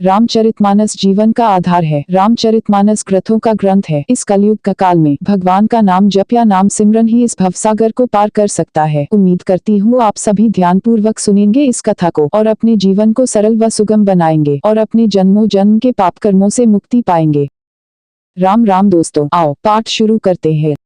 रामचरितमानस जीवन का आधार है। रामचरितमानस ग्रंथों का ग्रंथ है। इस कलयुग का काल में भगवान का नाम जप या नाम सिमरन ही इस भवसागर को पार कर सकता है। उम्मीद करती हूँ आप सभी ध्यानपूर्वक सुनेंगे इस कथा को और अपने जीवन को सरल व सुगम बनाएंगे और अपने जन्मों जन्म के पाप कर्मों से मुक्ति पाएंगे। राम राम दोस्तों, आओ पाठ शुरू करते हैं।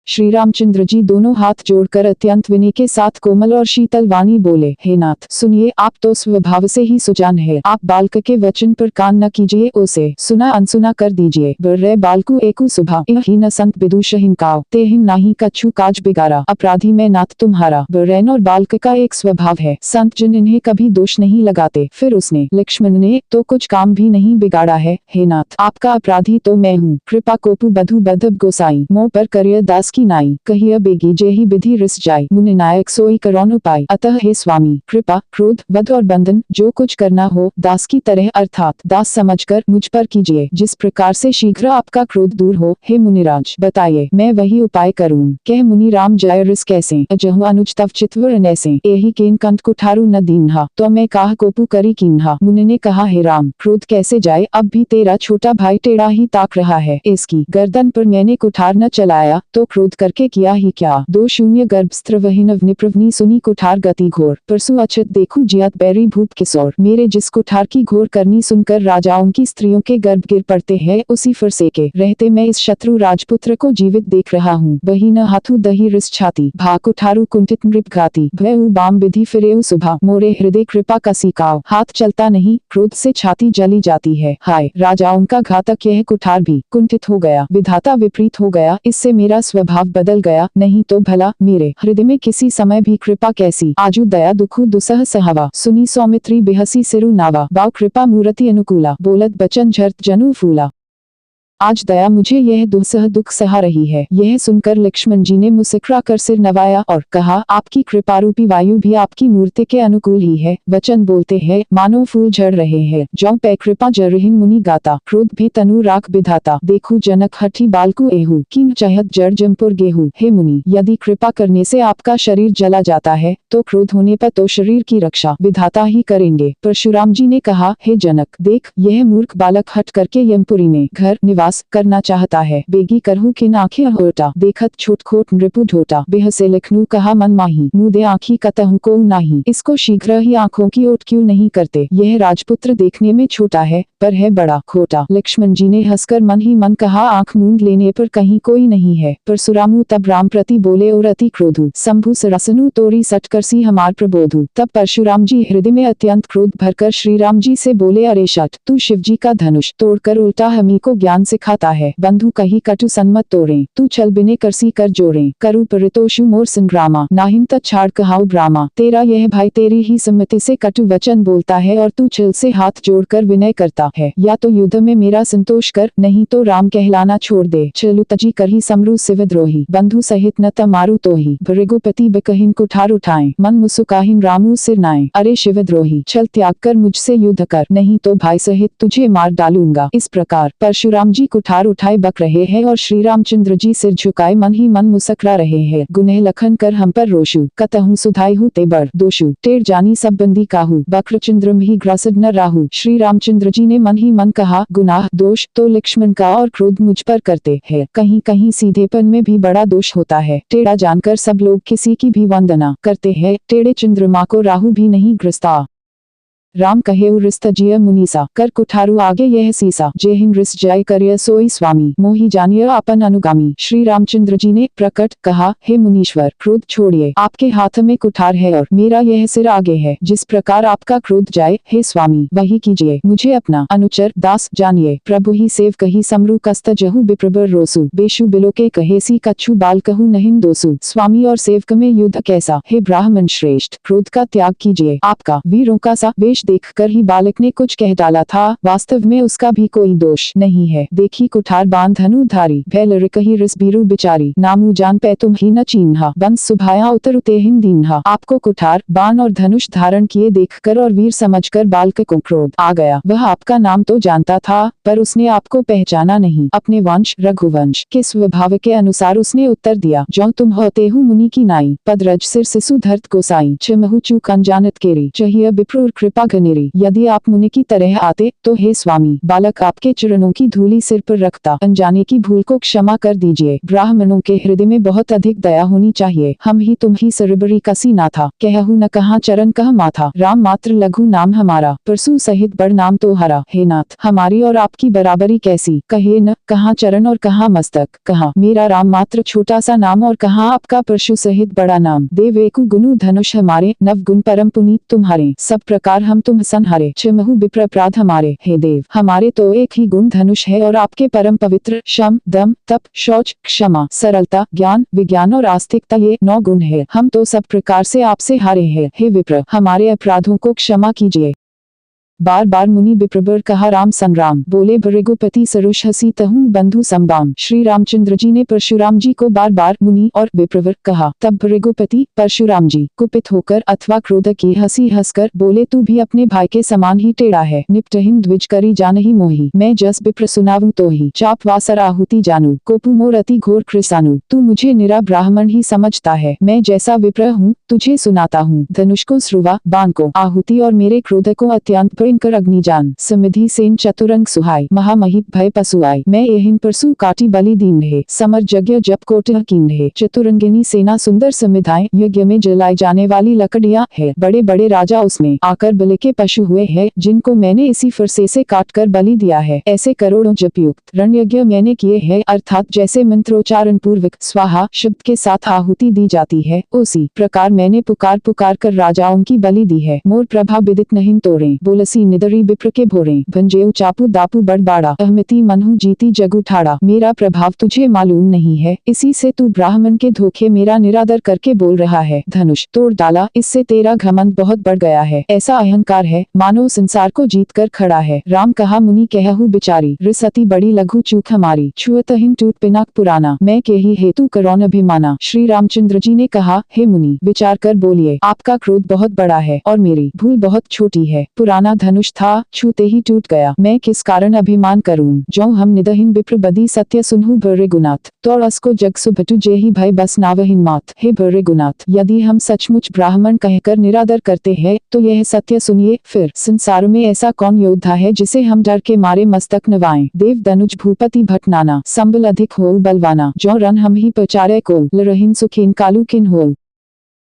श्री रामचंद्र जी दोनों हाथ जोड़कर अत्यंत विनय के साथ कोमल और शीतल वाणी बोले, हे नाथ सुनिए, आप तो स्वभाव से ही सुजान है। आप बालक के वचन पर कान न कीजिए, उसे सुना अनसुना कर दीजिए। बर्रे बालकु एकु सुभा ही न संत विदुषहीन काव ते हिन नाही कछु काज बिगारा। अपराधी में नाथ तुम्हारा। बर्रैन और बालक का एक स्वभाव है, संत जन इन्हें कभी दोष नहीं लगाते। फिर उसने लक्ष्मण ने तो कुछ काम भी नहीं बिगाड़ा है। हे नाथ, आपका अपराधी तो मैं हूँ। कृपा कोपु बधु बधब गोसाई मोह पर करिय दास की नाई। कहिय बेगी जेहि विधि रिस जाय मुनि नायक सोई करोन उपाय। अतः हे स्वामी, कृपा क्रोध वध और बंधन जो कुछ करना हो दास की तरह अर्थात दास समझकर मुझ पर कीजिए। जिस प्रकार से शीघ्र आपका क्रोध दूर हो, हे मुनिराज बताइए, मैं वही उपाय करूँ। कह मुनि राम जय रिस कैसे अजहु अनुज तव चितवर नैसे। एहि केन कंठ कुठारु न दीन्हा तो मैं काह कोपु करी कीन्हा। मुनि ने कहा, हे राम क्रोध कैसे जाए, अब भी तेरा छोटा भाई टेढ़ा ही ताक रहा है। इसकी गर्दन पर मैंने कुठार न चलाया तो क्रोध करके किया ही क्या। 2 शून्य गर्भस्त्र वहिनव निप्रवनी सुनी कुठार गति घोर। परसु अछत देखूं जियत बैरी भूप किशोर। मेरे जिस कुठार की घोर करनी सुनकर राजाओं की स्त्रियों के गर्भ गिर पड़ते हैं, उसी फरसे के रहते मैं इस शत्रु राजपुत्र को जीवित देख रहा हूँ। वही न हाथू दही रिस छाती भा कुठारु कुंठित नृप घाती। भयउ बाम विधि फिरेउ सुभा मोरे हृदय कृपा कसी काव। हाथ चलता नहीं, क्रोध से छाती जली जाती है। हाय राजाओं का घातक यह कुठार भी कुंठित हो गया। विधाता विपरीत हो गया, इससे मेरा स्वभाव बदल गया। नहीं तो भला मेरे हृदय में किसी समय भी कृपा कैसी। आजू दया दुखु दुसह सहावा सुनी सौमित्री बेहसी सिरु नावा। बाव कृपा मूर्ति अनुकूला बोलत बचन झरत जनु फूला। आज दया मुझे यह दुसह दुख सहा रही है। यह सुनकर लक्ष्मण जी ने मुस्कुरा कर सिर नवाया और कहा, आपकी कृपा रूपी वायु भी आपकी मूर्ति के अनुकूल ही है। वचन बोलते हैं मानो फूल झड़ रहे हैं। जौ पै कृपा जरहिन मुनि गाता क्रोध भी तनु राख विधाता। देखू जनक हठी बालकु एहू किन चहत जड़ जमपुर गेहू। हे मुनि, यदि कृपा करने से आपका शरीर जला जाता है तो क्रोध होने पर तो शरीर की रक्षा विधाता ही करेंगे। परशुराम जी ने कहा, हे जनक देख, यह मूर्ख बालक हट करके यमपुरी में घर निवास करना चाहता है। बेगी करहु किन आँखें होटा देखत छोट खोट नृपु ढोटा। बेहसे लखनऊ कहा मन माही मुदे आँखी कतहु को नाही। इसको शीघ्र ही आँखों की ओट क्यों नहीं करते। यह राजपुत्र देखने में छोटा है पर है बड़ा खोटा। लक्ष्मण जी ने हंसकर मन ही मन कहा, आँख मूंद लेने पर कहीं कोई नहीं है। परशुरामु तब राम प्रति बोले और अति क्रोधु शंभु सरसनु तोरी सटकरसी हमार प्रबोधु। तब परशुराम जी हृदय में अत्यंत क्रोध भरकर श्री राम जी से बोले, अरे शठ, तू शिव जी का धनुष तोड़कर उल्टा हमी को ज्ञान सिखाता है। बंधु कही कटु सन्मत तोड़े तू छल बिने करसी कर जोड़े। करु परितोषु मोर संग्रामा नाहिम तत् छाड़ कहाउ ब्रामा। तेरा यह भाई तेरी ही सम्मति से कटु वचन बोलता है और तू छल से हाथ जोड़कर विनय करता है। या तो युद्ध में मेरा संतोष कर, नहीं तो राम कहलाना छोड़ दे। छलु तजी करही समरु शिवद्रोही बंधु सहित न तमारु तोही। भृगुपति बकहिन कुठार उठाए मन मुसुकाहिन रामु सिर नाए। अरे शिवद्रोही, छल त्याग कर मुझसे युद्ध कर, नहीं तो भाई सहित तुझे मार डालूंगा। इस प्रकार परशुराम जी कुठार उठाए बक रहे हैं और श्री रामचंद्र जी सिर झुकाए मन ही मन मुस्कुरा रहे हैं। गुनह लखन कर हम पर रोशु कतहु सुधाई ते बड़ दोषु। टेढ़ जानी सब बंदी काहू बक्रचंद्रम ही ग्रासद न राहु। श्री रामचंद्र जी ने मन ही मन कहा, गुनाह दोष तो लक्ष्मण का और क्रोध मुझ पर करते हैं। कहीं कहीं सीधेपन में भी बड़ा दोष होता है। टेढ़ा जानकर सब लोग किसी की भी वंदना करते हैं, टेढ़े चंद्रमा को राहु भी नहीं ग्रस्ता। राम कहेउ रिस तजिय मुनीसा कर कुठारु आगे यह सीसा। जेहिन रिस जाय करिय सोई स्वामी मोहि जानिय अपन अनुगामी। श्री रामचंद्र जी ने प्रकट कहा, हे मुनीश्वर क्रोध छोड़िए, आपके हाथ में कुठार है और मेरा यह सिर आगे है। जिस प्रकार आपका क्रोध जाए हे स्वामी वही कीजिए। मुझे अपना अनुचर दास जानिए। प्रभु ही सेव कही समरु कस्त जहु विप्रबर रोसु। बेशु बिलो के कहेसी कछु बाल कहु नहिन दोसु। स्वामी और सेवक में युद्ध कैसा। हे ब्राह्मण श्रेष्ठ, क्रोध का त्याग कीजिए। आपका वीरों का सा वेश देखकर ही बालक ने कुछ कह डाला था, वास्तव में उसका भी कोई दोष नहीं है। देखी कुठार बांध धनु धारी भैल रिकही रिस बीरू बिचारी। नामू जान पै तुम ही न चीन्हा बंस सुभाया उतर तेहिन दीन्हा। आपको कुठार बाण और धनुष धारण किए देखकर और वीर समझकर बालक को क्रोध आ गया। वह आपका नाम तो जानता था पर उसने आपको पहचाना नहीं। अपने वंश रघुवंश के स्वभाव के अनुसार उसने उत्तर दिया, जो तुम हो तेहु मुनि की नाई। पदरज सिर सिसु धरत गोसाई। छमहु चूक अनजानत केरी चाहिए विप्रुर कृपा घनेरी। यदि आप मुनि की तरह आते तो हे स्वामी, बालक आपके चरणों की धूली सिर पर रखता। अनजाने की भूल को क्षमा कर दीजिए। ब्राह्मणों के हृदय में बहुत अधिक दया होनी चाहिए। हम ही तुम ही सरबरी कसी ना था, कहु न कहाँ चरण कह माथा। राम मात्र लघु नाम हमारा, परसु सहित बड़ नाम तो हरा। हे नाथ, हमारी और आपकी बराबरी कैसी, कहिए न कहाँ चरण और कहाँ मस्तक। कहाँ मेरा राम मात्र छोटा सा नाम और कहाँ आपका परशु सहित बड़ा नाम। देव एकु गुनु धनुष हमारे, नव गुण परम पुनीत तुम्हारे। सब प्रकार हम तुम संहारे, क्षमहु विप्र अपराध हमारे। हे देव, हमारे तो एक ही गुण धनुष है और आपके परम पवित्र शम दम तप शौच क्षमा सरलता ज्ञान विज्ञान और आस्तिकता, ये 9 गुण है। हम तो सब प्रकार से आपसे हारे हैं। हे विप्र, हमारे अपराधों को क्षमा कीजिए। बार बार मुनि विप्रवर कहा राम संग्राम, बोले भृगुपति सरुष हसी तहु बंधु संबाम। श्री रामचंद्र जी ने परशुराम जी को बार बार मुनि और विप्रवर कहा। तब भृगुपति परशुराम जी कुपित होकर अथवा क्रोध की हंसी हंसकर बोले, तू भी अपने भाई के समान ही टेढ़ा है। निपटहिं द्विज करी जानहि मोहि, मैं जस विप्र सुनाऊं तो ही। चाप वासर आहुति जानू, कोपु मोर अति घोर कृसानु। तू मुझे निरा ब्राह्मण ही समझता है, मैं जैसा विप्र हूँ तुझे सुनाता हूँ। धनुष को श्रुवा, बाण को आहुति और मेरे क्रोध को अत्यंत भयंकर अग्निजान। समिधि सेन चतुरंग सुहाई, महामहित भय पशुआई। मैं एहिन परसु काटी बलि दीन है, समर यज्ञ जप कोटि कीन है। चतुरंगिनी सेना सुंदर समिधाएं, यज्ञ में जलाई जाने वाली लकड़ियां है। बड़े बड़े राजा उसमें आकर बलि के पशु हुए हैं, जिनको मैंने इसी फरसे से काट कर बलि दिया है। ऐसे करोड़ों जपयुक्त रण यज्ञ मैंने किए हैं, अर्थात जैसे मंत्रोच्चारण पूर्वक स्वाहा शब्द के साथ आहुति दी जाती है, उसी प्रकार मैंने पुकार पुकार कर राजाओं की बलि दी है। मोर प्रभा विदित नहीं तोड़े, बोलसी निदरी विप्र के भोरे। भंजेऊ चापू दापू बड़बाड़ा, अहमति मनहु जीती जगु ठाड़ा। मेरा प्रभाव तुझे मालूम नहीं है, इसी से तू ब्राह्मण के धोखे मेरा निरादर करके बोल रहा है। धनुष तोड़ डाला, इससे तेरा घमंड बहुत बढ़ गया है। ऐसा अहंकार है मानो संसार को जीत कर खड़ा है। राम कहा, मुनि कहु बिचारी, रिसती बड़ी लघु चूक हमारी। छुअतहिन टूट पिनाक पुराना, मैं के ही हेतु करौन अभिमाना। श्री रामचंद्र जी ने कहा, हे मुनि, विचार कर बोलिए। आपका क्रोध बहुत बड़ा है और मेरी भूल बहुत छोटी है। पुराना धनुष था, छूते ही टूट गया। मैं किस कारण अभिमान करूं? जो हम निदहिन विप्र बदी सत्य सुनहु भरे गुनाथ, तो असको जग सुभटु जेहि भय बस नावहिन मात। हे भरे गुनाथ, यदि हम सचमुच ब्राह्मण कहकर निरादर करते हैं तो यह सत्य सुनिए। फिर संसार में ऐसा कौन योद्धा है जिसे हम डर के मारे मस्तक नवाएं। देव दनुज भूपति भटनाना, संबल अधिक हो बलवाना। जो रन हम ही पचारे को, लरहिन सुखिन कालू किन हो।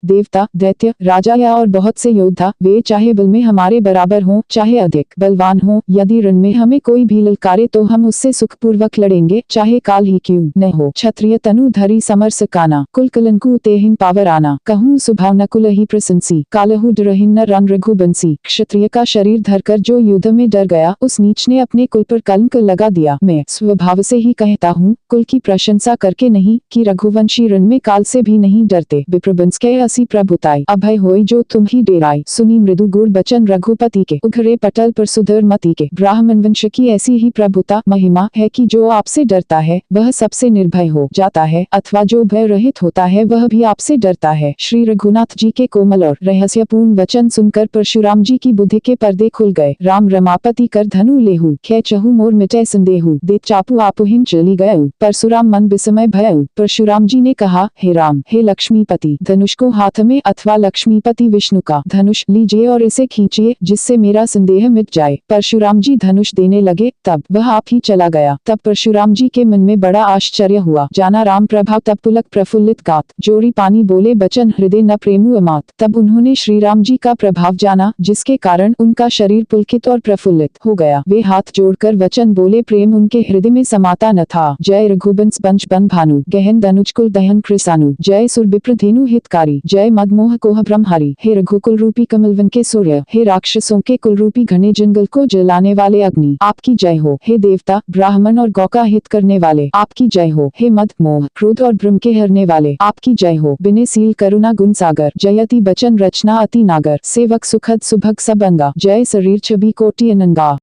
देवता दैत्य राजा या और बहुत से योद्धा, वे चाहे बल में हमारे बराबर हों चाहे अधिक बलवान हों, यदि रण में हमें कोई भी ललकारे तो हम उससे सुखपूर्वक लड़ेंगे, चाहे काल ही क्यों न हो। क्षत्रिय तनु धरी समर सकाना, कुल कलंकु तेहिन पावर आना। कहूँ सुभाव न कुल ही प्रशंसी, कालहु डरहिन न रन रघुबंसी। क्षत्रिय का शरीर धरकर जो युद्ध में डर गया, उस नीच ने अपने कुल पर कलंक लगा दिया। मैं स्वभाव से ही कहता हूँ, कुल की प्रशंसा करके नहीं, कि रघुवंशी रण में काल से भी नहीं डरते। विप्रबंस के प्रभुताई, अभय होई जो तुम ही डेराई। सुनी मृदु गुड़ बचन रघुपति के, उघरे पटल पर सुधर मति के। ब्राह्मण वंश की ऐसी ही प्रभुता महिमा है कि जो आपसे डरता है वह सबसे निर्भय हो जाता है, अथवा जो भय रहित होता है वह भी आपसे डरता है। श्री रघुनाथ जी के कोमल और रहस्यपूर्ण वचन सुनकर परशुराम जी की बुद्धि के पर्दे खुल गए। राम रमापति कर धनु लेहु, खे चहु मोर मिटे संदेहु। दे चापू आपुहिन चली गयु, परशुराम मन विस्मय भयउ। परशुराम जी ने कहा, हे राम, हे लक्ष्मीपति, धनुष को हाथ में अथवा लक्ष्मीपति विष्णु का धनुष लीजिए और इसे खींचिए, जिससे मेरा संदेह मिट जाए। परशुराम जी धनुष देने लगे, तब वह आप ही चला गया। तब परशुराम जी के मन में बड़ा आश्चर्य हुआ, जाना राम प्रभाव तब पुलक प्रफुल्लित गात। जोरी पानी बोले बचन हृदय न प्रेमु अमात। तब उन्होंने श्री राम जी का प्रभाव जाना, जिसके कारण उनका शरीर पुलकित और प्रफुल्लित हो गया। वे हाथ जोड़कर वचन बोले, प्रेम उनके हृदय में समाता न था। जय रघुवंश बंश बन भानु, गहन दनुज कुल दहन कृसानु। जय सुर विप्र धेनु हितकारी, जय मदमोह कोह ब्रह्महारी। हे रघुकुल रूपी कमलवन के सूर्य, हे राक्षसों के कुल रूपी घने जंगल को जलाने वाले अग्नि, आपकी जय हो। हे देवता ब्राह्मण और गौ का हित करने वाले, आपकी जय हो। हे मद मोह क्रोध और भ्रम के हरने वाले, आपकी जय हो। बिने सील करुणा गुण सागर, जयति बचन रचना अति नागर। सेवक सुखद सुभग सबंगा, जय शरीर छवि कोटि अनंगा।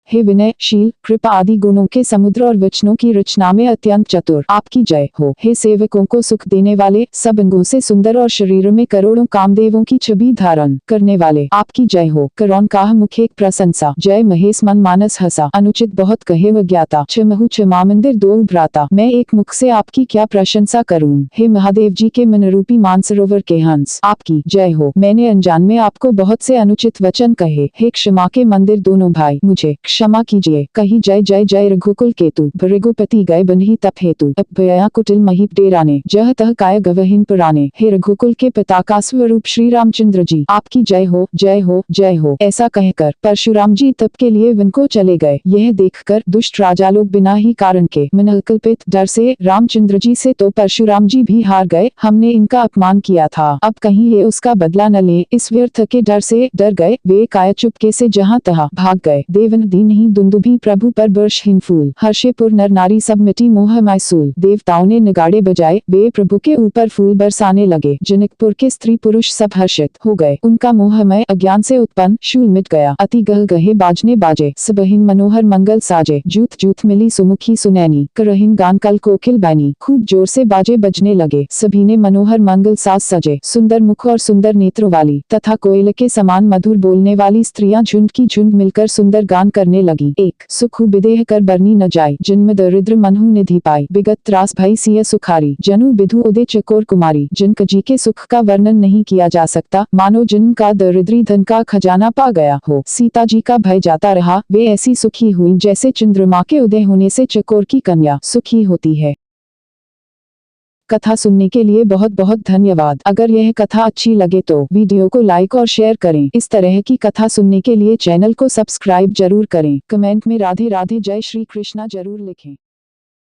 हे विनय, शील, कृपा आदि गुणों के समुद्र और वचनों की रचना में अत्यंत चतुर, आपकी जय हो। हे सेवकों को सुख देने वाले, सब अंगों से सुंदर और शरीर में करोड़ों कामदेवों की छवि धारण करने वाले, आपकी जय हो। करोन काह मुखे प्रशंसा, जय महेश मन मानस हसा, अनुचित बहुत कहे वज्ञाता, क्षमहु क्षमा मंदिर दो भ्राता, मैं एक मुख से आपकी क्या प्रशंसा करूं। हे महादेव जी के मनरूपी मानसरोवर के हंस, आपकी जय हो। मैंने अनजान में आपको बहुत से अनुचित वचन कहे, हे क्षमा के मंदिर दोनों भाई, मुझे क्षमा कीजिए। कही जय जय जय रघुकुल केतु, रघुपति गए बन्ही तप हेतु, भया कुटिल महीप डेराने, जह तह काय गवहिन पुराने। हे रघुकुल के पिता का स्वरूप श्री रामचंद्र जी, आपकी जय हो जय हो जय हो। ऐसा कहकर परशुराम जी तप के लिए वन को चले गए। यह देखकर दुष्ट राजा लोग बिना ही कारण के मनकल्पित डर से रामचंद्र जी से तो परशुराम जी भी हार गए। हमने इनका अपमान किया था, अब कहीं ये उसका बदला न ले, इस व्यर्थ के डर से डर गए वे काय चुपके से जहाँ तहाँ भाग गए। देवन दीन ही दुंदुभी प्रभु पर बर्षहीन फूल, हर्षेपुर नर नारी सब मिटी मोह मैसूल। देवताओं ने नगाड़े बजाए, वे प्रभु के ऊपर फूल बरसाने लगे। जनकपुर के स्त्री पुरुष सब हर्षित हो गए, उनका मोहमय अज्ञान से उत्पन्न शूल मिट गया। अति गह गहे बाजने बाजे, सबहिन मनोहर मंगल साजे। जूथ जूथ मिली सुमुखी सुनैनी, करहिन गान कल कोकिल बैनी। खूब जोर से बाजे बजने लगे, सभी ने मनोहर मंगल साज सजे। सुंदर मुख और सुंदर नेत्रों वाली तथा कोयल के समान मधुर बोलने वाली स्त्रियां झुंड की झुंड मिलकर सुंदर गान करने लगी। एक सुखु विदेह कर बरनी न जाय, जन्म दरिद्र मनहु निधि पाई। विगत त्रास भई सिय सुखारी, जनु विधु उदय चकोर कुमारी। जिनक जी के सुख का वर्णन नहीं किया जा सकता, मानो जन्म का दरिद्री धन का खजाना पा गया हो। सीता जी का भय जाता रहा, वे ऐसी सुखी हुई जैसे चंद्रमा के उदय होने से चकोर की कन्या सुखी होती है। कथा सुनने के लिए बहुत बहुत धन्यवाद। अगर यह कथा अच्छी लगे तो वीडियो को लाइक और शेयर करें। इस तरह की कथा सुनने के लिए चैनल को सब्सक्राइब जरूर करें। कमेंट में राधे राधे जय श्री कृष्णा जरूर लिखें।